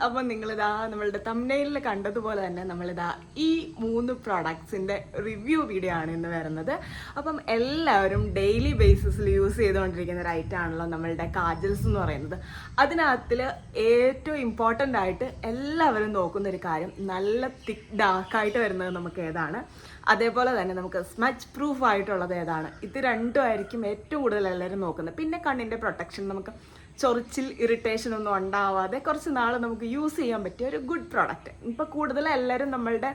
അപ്പം നിങ്ങളിതാ നമ്മളുടെ തംബ്നെയിലിൽ കണ്ടതുപോലെ തന്നെ നമ്മളിതാ ഈ 3 പ്രോഡക്ട്സിൻ്റെ റിവ്യൂ വീഡിയോ ആണ് ഇന്ന് വരുന്നത്. അപ്പം എല്ലാവരും ഡെയിലി ബേസിസിൽ യൂസ് ചെയ്തുകൊണ്ടിരിക്കുന്ന ഒരു ഐറ്റം ആണല്ലോ നമ്മളുടെ കാജൽസ് എന്ന് പറയുന്നത്. അതിനകത്തിൽ ഏറ്റവും ഇമ്പോർട്ടൻ്റ് ആയിട്ട് എല്ലാവരും നോക്കുന്ന ഒരു കാര്യം നല്ല തിക്ക് ഡാർക്കായിട്ട് വരുന്നത് നമുക്ക് ഏതാണ്, അതേപോലെ തന്നെ നമുക്ക് സ്മച്ച് പ്രൂഫ് ആയിട്ടുള്ളത് ഏതാണ്. ഇത് രണ്ടും ആയിരിക്കും ഏറ്റവും കൂടുതൽ എല്ലാവരും നോക്കുന്നത്. പിന്നെ കണ്ണിൻ്റെ പ്രൊട്ടക്ഷൻ, നമുക്ക് ചൊറിച്ചിൽ ഇറിറ്റേഷൻ ഒന്നും ഉണ്ടാവാതെ കുറച്ച് നാൾ നമുക്ക് യൂസ് ചെയ്യാൻ പറ്റിയ ഒരു ഗുഡ് പ്രോഡക്റ്റ്. ഇപ്പോൾ കൂടുതൽ എല്ലാവരും നമ്മളുടെ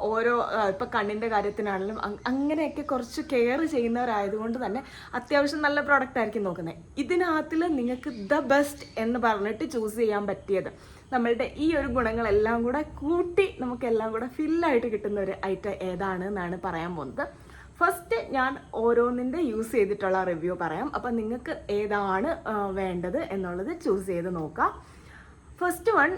ഓരോ ഇപ്പോൾ കണ്ണിൻ്റെ കാര്യത്തിനാണെങ്കിലും അങ്ങനെയൊക്കെ കുറച്ച് കെയർ ചെയ്യുന്നവരായതുകൊണ്ട് തന്നെ അത്യാവശ്യം നല്ല പ്രോഡക്റ്റ് ആയിരിക്കും നോക്കുന്നത്. ഇതിനകത്തിൽ നിങ്ങൾക്ക് ദ ബെസ്റ്റ് എന്ന് പറഞ്ഞിട്ട് ചൂസ് ചെയ്യാൻ പറ്റിയത് നമ്മളുടെ ഈ ഒരു ഗുണങ്ങളെല്ലാം കൂടെ കൂട്ടി നമുക്കെല്ലാം കൂടെ ഫില്ലായിട്ട് കിട്ടുന്ന ഒരു ഐറ്റം ഏതാണ് എന്നാണ് പറയാൻ പോകുന്നത്. ഫസ്റ്റ് ഞാൻ ഓരോന്നിൻ്റെ യൂസ് ചെയ്തിട്ടുള്ള റിവ്യൂ പറയാം. അപ്പം നിങ്ങൾക്ക് ഏതാണ് വേണ്ടത് എന്നുള്ളത് ചൂസ് ചെയ്ത് നോക്കാം. ഫസ്റ്റ് വൺ,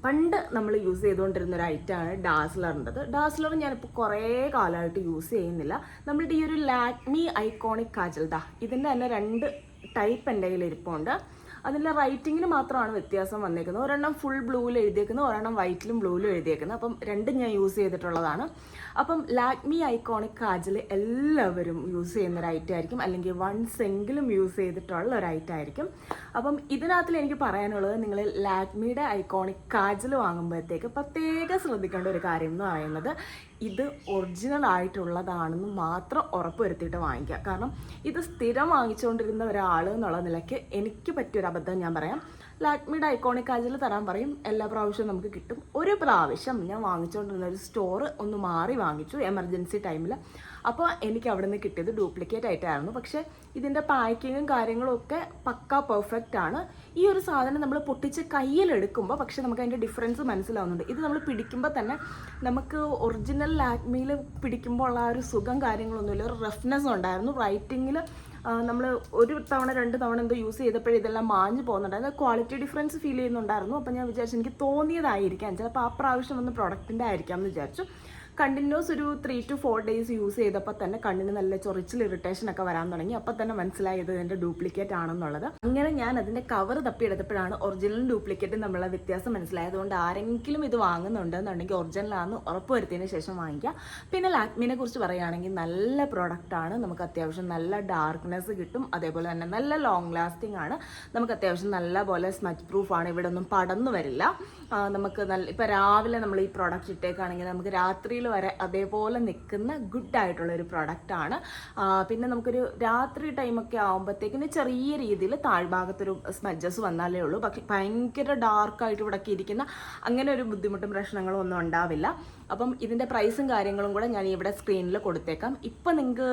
പണ്ട് നമ്മൾ യൂസ് ചെയ്തുകൊണ്ടിരുന്ന ഒരു ഐറ്റമാണ് ഡാസ്ലറിൻ്റെത്. ഡാസ്ലർ ഞാനിപ്പോൾ കുറേ കാലമായിട്ട് യൂസ് ചെയ്യുന്നില്ല. നമ്മളുടെ ഈ ഒരു ലാക്മി ഐക്കോണിക് കാജൽ ഇതിൻ്റെ തന്നെ 2 ടൈപ്പ് എൻ്റെ കയ്യിൽ ഇരിപ്പുണ്ട്. അതിൻ്റെ റൈറ്റിങ്ങിന് മാത്രമാണ് വ്യത്യാസം വന്നേക്കുന്നത്. ഒരെണ്ണം ഫുൾ ബ്ലൂവിൽ എഴുതിയേക്കുന്നത്, ഒരെണ്ണം വൈറ്റിലും ബ്ലൂവിലും എഴുതിയേക്കുന്നത്. അപ്പം രണ്ടും ഞാൻ യൂസ് ചെയ്തിട്ടുള്ളതാണ്. അപ്പം ലാക്മി ഐക്കോണിക് കാജൽ എല്ലാവരും യൂസ് ചെയ്യുന്ന ഒരു ഐറ്റം ആയിരിക്കും, അല്ലെങ്കിൽ വൺസ് എങ്കിലും യൂസ് ചെയ്തിട്ടുള്ള ഒരു ഐറ്റം ആയിരിക്കും. അപ്പം ഇതിനകത്തിൽ എനിക്ക് പറയാനുള്ളത്, നിങ്ങൾ ലാക്മിയുടെ ഐക്കോണിക് കാജൽ വാങ്ങുമ്പോഴത്തേക്ക് പ്രത്യേകം ശ്രദ്ധിക്കേണ്ട ഒരു കാര്യം എന്ന് പറയുന്നത്, ഇത് ഒറിജിനൽ ആയിട്ടുള്ളതാണെന്ന് മാത്രം ഉറപ്പ് വരുത്തിയിട്ട് വാങ്ങിക്കുക. കാരണം ഇത് സ്ഥിരം വാങ്ങിച്ചുകൊണ്ടിരുന്ന ഒരാൾ എന്നുള്ള നിലയ്ക്ക് എനിക്ക് പറ്റിയൊരു അബദ്ധം ഞാൻ പറയാം. ലാക്മിയുടെ ഐക്കോണിക് കാജൽ തരാൻ പറയും, എല്ലാ പ്രാവശ്യവും നമുക്ക് കിട്ടും. ഒരു പ്രാവശ്യം ഞാൻ വാങ്ങിച്ചുകൊണ്ടിരുന്ന ഒരു സ്റ്റോർ ഒന്ന് മാറി വാങ്ങിച്ചു എമർജൻസി ടൈമിൽ. അപ്പോൾ എനിക്ക് അവിടെ നിന്ന് കിട്ടിയത് ഡ്യൂപ്ലിക്കേറ്റ് ആയിട്ടായിരുന്നു. പക്ഷേ ഇതിൻ്റെ പാക്കിങ്ങും കാര്യങ്ങളും ഒക്കെ പക്കാ പെർഫെക്റ്റ് ആണ്. ഈ ഒരു സാധനം നമ്മൾ പൊട്ടിച്ച് കയ്യിലെടുക്കുമ്പോൾ പക്ഷേ നമുക്ക് അതിൻ്റെ ഡിഫറൻസ് മനസ്സിലാവുന്നുണ്ട്. ഇത് നമ്മൾ പിടിക്കുമ്പോൾ തന്നെ നമുക്ക് ഒറിജിനൽ ലാക്മിയിൽ പിടിക്കുമ്പോൾ ഉള്ള ആ ഒരു സുഖം കാര്യങ്ങളൊന്നുമില്ല. ഒരു റഫ്നെസ് ഉണ്ടായിരുന്നു. റൈറ്റിങ്ങിൽ നമ്മൾ ഒരു തവണ 2 തവണ എന്തോ യൂസ് ചെയ്തപ്പോഴും ഇതെല്ലാം മാഞ്ഞു പോകുന്നുണ്ടായിരുന്നു. ക്വാളിറ്റി ഡിഫറൻസ് ഫീൽ ചെയ്യുന്നുണ്ടായിരുന്നു. അപ്പോൾ ഞാൻ വിചാരിച്ചു എനിക്ക് തോന്നിയതായിരിക്കാം, ചിലപ്പോൾ ആ പ്രാവശ്യം വന്ന് പ്രൊഡക്റ്റിൻ്റെ ആയിരിക്കാം എന്ന് വിചാരിച്ചു. കണ്ടിന്യൂസ് ഒരു 3 to 4 days യൂസ് ചെയ്തപ്പോൾ തന്നെ കണ്ണിന് നല്ല ചൊറിച്ചിൽ ഇറിറ്റേഷൻ ഒക്കെ വരാൻ തുടങ്ങി. അപ്പോൾ തന്നെ മനസ്സിലായത് ഇതിൻ്റെ ഡ്യൂപ്ലിക്കേറ്റ് ആണെന്നുള്ളത്. അങ്ങനെ ഞാൻ അതിൻ്റെ കവർ തപ്പിയെടുത്തപ്പോഴാണ് ഒറിജിനലും ഡ്യൂപ്ലിക്കേറ്റും തമ്മിലുള്ള വ്യത്യാസം മനസ്സിലായത്. അതുകൊണ്ട് ആരെങ്കിലും ഇത് വാങ്ങുന്നുണ്ടെന്നുണ്ടെങ്കിൽ ഒറിജിനലാണെന്ന് ഉറപ്പ് വരുത്തിയതിന് ശേഷം വാങ്ങിക്കുക. പിന്നെ ലാക്മിനെ കുറിച്ച് പറയുകയാണെങ്കിൽ നല്ല പ്രോഡക്റ്റാണ്. നമുക്ക് അത്യാവശ്യം നല്ല ഡാർക്ക്നെസ് കിട്ടും, അതേപോലെ തന്നെ നല്ല ലോങ് ലാസ്റ്റിംഗ് ആണ്. നമുക്ക് അത്യാവശ്യം നല്ല പോലെ സ്മച്ച് പ്രൂഫാണ്. ഇവിടെ ഒന്നും പടന്നു വരില്ല. നമുക്ക് നല്ല ഇപ്പോൾ രാവിലെ നമ്മൾ ഈ പ്രോഡക്റ്റ് ഇട്ടേക്കാണെങ്കിൽ നമുക്ക് രാത്രിയിൽ വരെ അതേപോലെ നിൽക്കുന്ന ഗുഡ് ആയിട്ടുള്ള ഒരു പ്രൊഡക്റ്റാണ്. പിന്നെ നമുക്കൊരു രാത്രി ടൈമൊക്കെ ആകുമ്പോഴത്തേക്കിന് ചെറിയ രീതിയിൽ താഴ്ഭാഗത്തൊരു സ്മജ്ജസ് വന്നാലേ ഉള്ളൂ. പക്ഷേ ഭയങ്കര ഡാർക്കായിട്ട് ഇവിടെയൊക്കെ ഇരിക്കുന്ന അങ്ങനെ ഒരു ബുദ്ധിമുട്ടും പ്രശ്നങ്ങളും ഒന്നും ഉണ്ടാവില്ല. അപ്പം ഇതിൻ്റെ പ്രൈസും കാര്യങ്ങളും കൂടെ ഞാൻ ഇവിടെ സ്ക്രീനിൽ കൊടുത്തേക്കാം. ഇപ്പം നിങ്ങൾക്ക്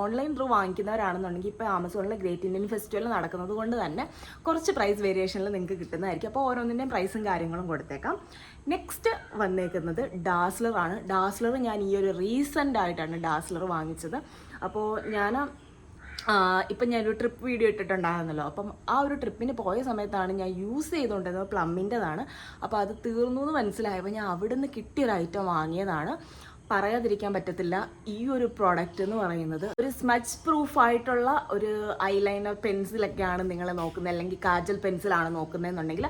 ഓൺലൈൻ ത്രൂ വാങ്ങിക്കുന്നവരാണെന്നുണ്ടെങ്കിൽ ഇപ്പോൾ ആമസോണിൽ ഗ്രേറ്റ് ഇന്ത്യൻ ഫെസ്റ്റിവൽ നടക്കുന്നത് കൊണ്ട് തന്നെ കുറച്ച് പ്രൈസ് വേരിയേഷനിൽ നിങ്ങൾക്ക് കിട്ടുന്നതായിരിക്കും. അപ്പോൾ ഓരോന്നിൻ്റെയും പ്രൈസും കാര്യങ്ങളും കൊടുത്തേക്കാം. നെക്സ്റ്റ് വന്നേക്കുന്നത് ഡാസ്ലർ ആണ്. ഡാസ്ലർ ഞാൻ ഈ ഒരു റീസെൻ്റ് ആയിട്ടാണ് ഡാസ്ലർ വാങ്ങിച്ചത്. അപ്പോൾ ഇപ്പം ഞാനൊരു ട്രിപ്പ് വീഡിയോ ഇട്ടിട്ടുണ്ടായിരുന്നല്ലോ. അപ്പം ആ ഒരു ട്രിപ്പിന് പോയ സമയത്താണ് ഞാൻ യൂസ് ചെയ്തുകൊണ്ടിരുന്നത് പ്ലമ്മിൻ്റെതാണ്. അപ്പോൾ അത് തീർന്നു എന്ന് മനസ്സിലായപ്പോൾ ഞാൻ അവിടെ നിന്ന് കിട്ടിയൊരു ഐറ്റം വാങ്ങിയതാണ്. പറയാതിരിക്കാൻ പറ്റത്തില്ല, ഈ ഒരു പ്രോഡക്റ്റ് എന്ന് പറയുന്നത് ഒരു സ്മച്ച് പ്രൂഫായിട്ടുള്ള ഒരു ഐലൈനർ പെൻസിലൊക്കെയാണ് നിങ്ങൾ നോക്കുന്നത്, അല്ലെങ്കിൽ കാജൽ പെൻസിലാണ് നോക്കുന്നതെന്നുണ്ടെങ്കിൽ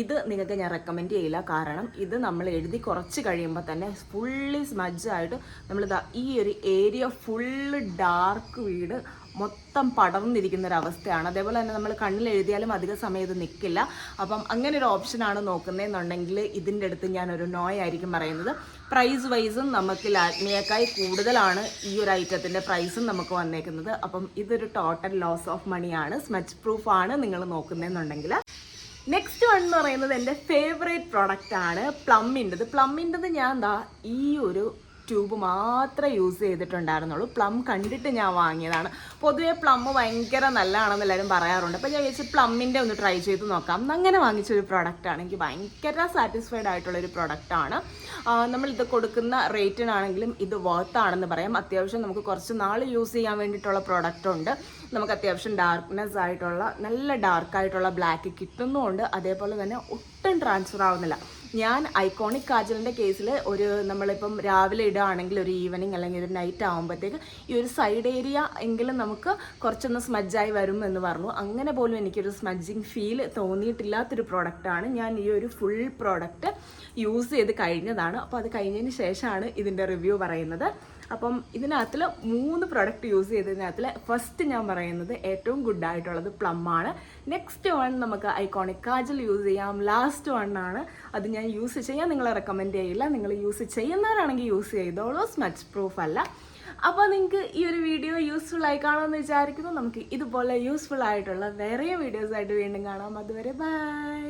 ഇത് നിങ്ങൾക്ക് ഞാൻ റെക്കമെൻഡ് ചെയ്യില്ല. കാരണം ഇത് നമ്മൾ എഴുതി കുറച്ച് കഴിയുമ്പോൾ തന്നെ ഫുള്ളി സ്മജ്ജായിട്ട് നമ്മളിതാ ഈ ഒരു ഏരിയ ഫുള്ള് ഡാർക്ക് വീട് മൊത്തം പടർന്നിരിക്കുന്ന ഒരു അവസ്ഥയാണ്. അതേപോലെ തന്നെ നമ്മൾ കണ്ണിൽ എഴുതിയാലും അധിക സമയം ഇത് നിൽക്കില്ല. അപ്പം അങ്ങനെ ഒരു ഓപ്ഷനാണ് നോക്കുന്നതെന്നുണ്ടെങ്കിൽ ഇതിൻ്റെ അടുത്ത് ഞാനൊരു നോയായിരിക്കും പറയുന്നത്. പ്രൈസ് വൈസും നമുക്ക് ലാക്മിയേക്കായി കൂടുതലാണ് ഈ ഒരു ഐറ്റത്തിൻ്റെ പ്രൈസും നമുക്ക് വന്നേക്കുന്നത്. അപ്പം ഇതൊരു ടോട്ടൽ ലോസ് ഓഫ് മണിയാണ്. സ്മച്ച് പ്രൂഫാണ് നിങ്ങൾ നോക്കുന്നതെന്നുണ്ടെങ്കിൽ. നെക്സ്റ്റ് വൺ എന്ന് പറയുന്നത് എൻ്റെ ഫേവറേറ്റ് പ്രോഡക്റ്റാണ് പ്ലമ്മിൻ്റെത്. ഞാൻ ഈ ഒരു ട്യൂബ് മാത്രമേ യൂസ് ചെയ്തിട്ടുണ്ടായിരുന്നുള്ളൂ. പ്ലം കണ്ടിട്ട് ഞാൻ വാങ്ങിയതാണ്. പൊതുവെ പ്ലം ഭയങ്കര നല്ലതാണെന്ന് എല്ലാവരും പറയാറുണ്ട്. അപ്പോൾ ഞാൻ വിചാരിച്ചു പ്ലമ്മിൻ്റെ ഒന്ന് ട്രൈ ചെയ്ത് നോക്കാം. അങ്ങനെ വാങ്ങിച്ചൊരു പ്രോഡക്റ്റാണ്. എനിക്ക് ഭയങ്കര സാറ്റിസ്ഫൈഡ് ആയിട്ടുള്ളൊരു പ്രോഡക്റ്റാണ്. നമ്മളിത് കൊടുക്കുന്ന റേറ്റിനാണെങ്കിലും ഇത് വർത്താണെന്ന് പറയാം. അത്യാവശ്യം നമുക്ക് കുറച്ച് നാൾ യൂസ് ചെയ്യാൻ വേണ്ടിയിട്ടുള്ള പ്രോഡക്റ്റ് ഉണ്ട്. നമുക്ക് അത്യാവശ്യം ഡാർക്ക്നെസ് ആയിട്ടുള്ള നല്ല ഡാർക്കായിട്ടുള്ള ബ്ലാക്ക് കിട്ടുന്നുമുണ്ട്. അതേപോലെ തന്നെ ഒട്ടും ട്രാൻസ്ഫർ ആവുന്നില്ല. ഞാൻ ഐക്കോണിക് കാജലിൻ്റെ കേസിൽ നമ്മളിപ്പം രാവിലെ ഇടുകയാണെങ്കിൽ ഒരു ഈവനിങ് അല്ലെങ്കിൽ ഒരു നൈറ്റ് ആകുമ്പോഴത്തേക്ക് ഈ ഒരു സൈഡ് ഏരിയ എങ്കിലും നമുക്ക് കുറച്ചൊന്ന് സ്മഡ്ജായി വരും എന്ന് പറഞ്ഞു. അങ്ങനെ പോലും എനിക്കൊരു സ്മഡ്ജിങ് ഫീൽ തോന്നിയിട്ടില്ലാത്തൊരു പ്രോഡക്റ്റാണ്. ഞാൻ ഈ ഒരു ഫുൾ പ്രോഡക്റ്റ് യൂസ് ചെയ്ത് കഴിഞ്ഞതാണ്. അപ്പോൾ അത് കഴിഞ്ഞതിന് ശേഷമാണ് ഇതിൻ്റെ റിവ്യൂ പറയുന്നത്. അപ്പം ഇതിനകത്തിൽ 3 പ്രോഡക്റ്റ് യൂസ് ചെയ്തതിനകത്തിൽ ഫസ്റ്റ് ഞാൻ പറയുന്നത് ഏറ്റവും ഗുഡായിട്ടുള്ളത് പ്ലമ്മാണ്. നെക്സ്റ്റ് വൺ നമുക്ക് ഐക്കോണിക് കാജൽ യൂസ് ചെയ്യാം. ലാസ്റ്റ് വൺ ആണ്, അത് ഞാൻ യൂസ് ചെയ്യാൻ നിങ്ങളെ റെക്കമെൻഡ് ചെയ്യില്ല. നിങ്ങൾ യൂസ് ചെയ്യുന്നവരാണെങ്കിൽ യൂസ് ചെയ്തോളൂ, സ്മച്ച് പ്രൂഫ് അല്ല. അപ്പോൾ നിങ്ങൾക്ക് ഈ ഒരു വീഡിയോ യൂസ്ഫുൾ ആയി കാണുമെന്ന് വിചാരിക്കുന്നു. നമുക്ക് ഇതുപോലെ യൂസ്ഫുൾ ആയിട്ടുള്ള വേറെ വീഡിയോസായിട്ട് വീണ്ടും കാണാം. അതുവരെ ബൈ.